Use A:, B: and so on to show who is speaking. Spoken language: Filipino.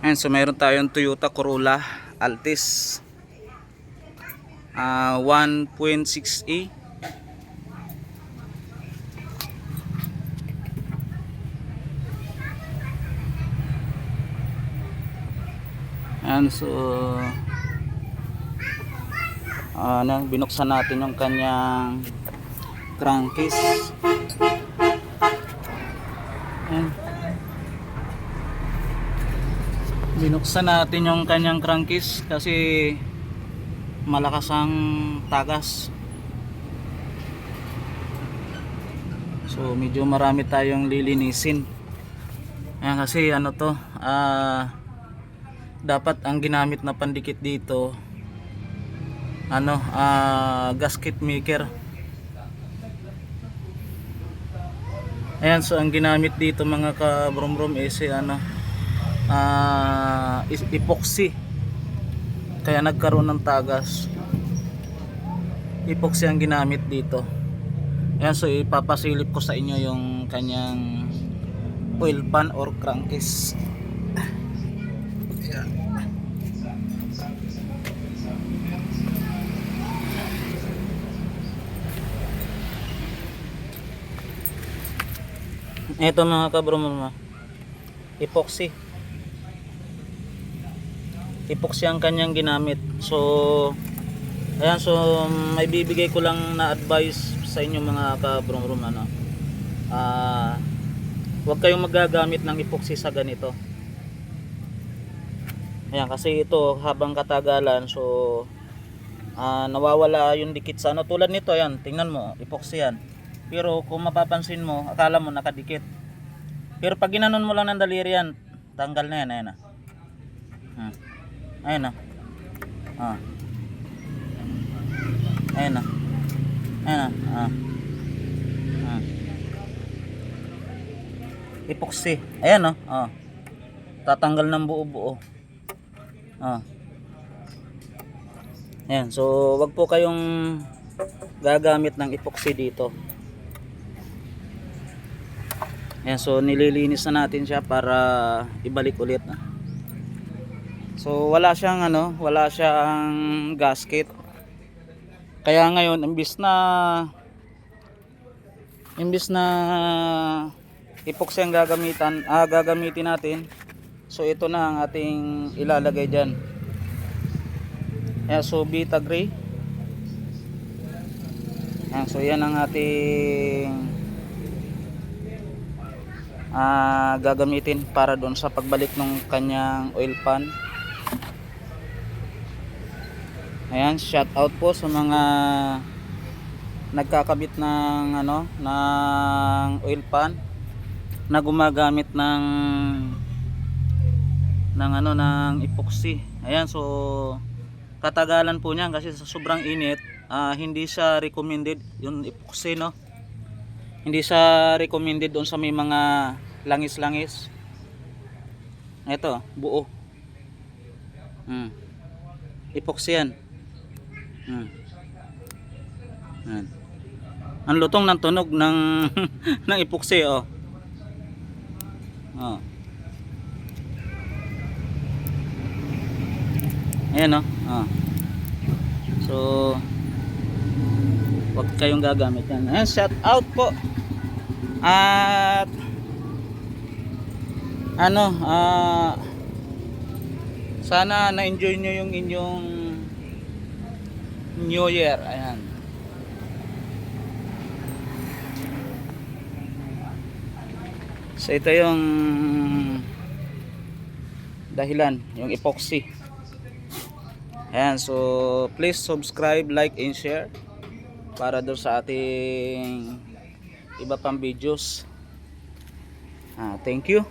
A: Ayan, so meron tayong Toyota Corolla Altis 1.6e. Ayan, so binuksan natin yung kanyang crankcase. Ayan. Binuksan natin yung kanyang crankcase kasi malakas ang tagas. So medyo marami tayong lilinisin. Ayan, kasi ano to, dapat ang ginamit na pandikit dito gasket maker. Ayan, so ang ginamit dito mga kabromrom is epoxy, kaya nagkaroon ng tagas. Epoxy ang ginamit dito. Ayan, so ipapasilip ko sa inyo yung kanyang oil pan or crankcase. Ito mga kabromrom, epoxy ang kanyang ginamit. So ayan, so may bibigay ko lang na advice sa inyo mga kabromrom, huwag kayong magagamit ng epoxy sa ganito. Ayan, kasi ito habang katagalan, so nawawala yung dikit sa tulad nito. Ayan, tingnan mo, epoxy yan, pero kung mapapansin mo, akala mo nakadikit, pero pag ginanon mo lang ng daliri yan, tanggal na yan. Ayan na. Ayan na. Ayan na. Ayan na. Epoxy. Ayan no. Tatanggal ng buo-buo. Ayan, so wag po kayong gagamit ng epoxy dito. Ayan, so nililinis na natin siya para ibalik ulit. So wala siyang gasket. Kaya ngayon imbis na epoxy ang gagamitin natin, so ito na ang ating ilalagay diyan. Ayan, so Vita Gray. Ayan, so yan ang ating gagamitin para doon sa pagbalik ng kanyang oil pan. Ayan, shout out po sa mga nagkakabit ng oil pan na gumagamit ng epoxy. Ayan, so katagalan po niyan kasi sa sobrang init, hindi siya recommended yung epoxy, no? Hindi siya recommended doon sa may mga langis-langis. Ito, buo. Epoxy yan. Ang lutong ng tunog ng ng epoxy, Ayan, so wag kayong gagamit yan. Ayan, shout out po. At sana na-enjoy nyo yung inyong New Year. Ayan. So ito yung dahilan, yung epoxy. Ayan, so please subscribe, like and share para doon sa ating iba pang videos. Thank you.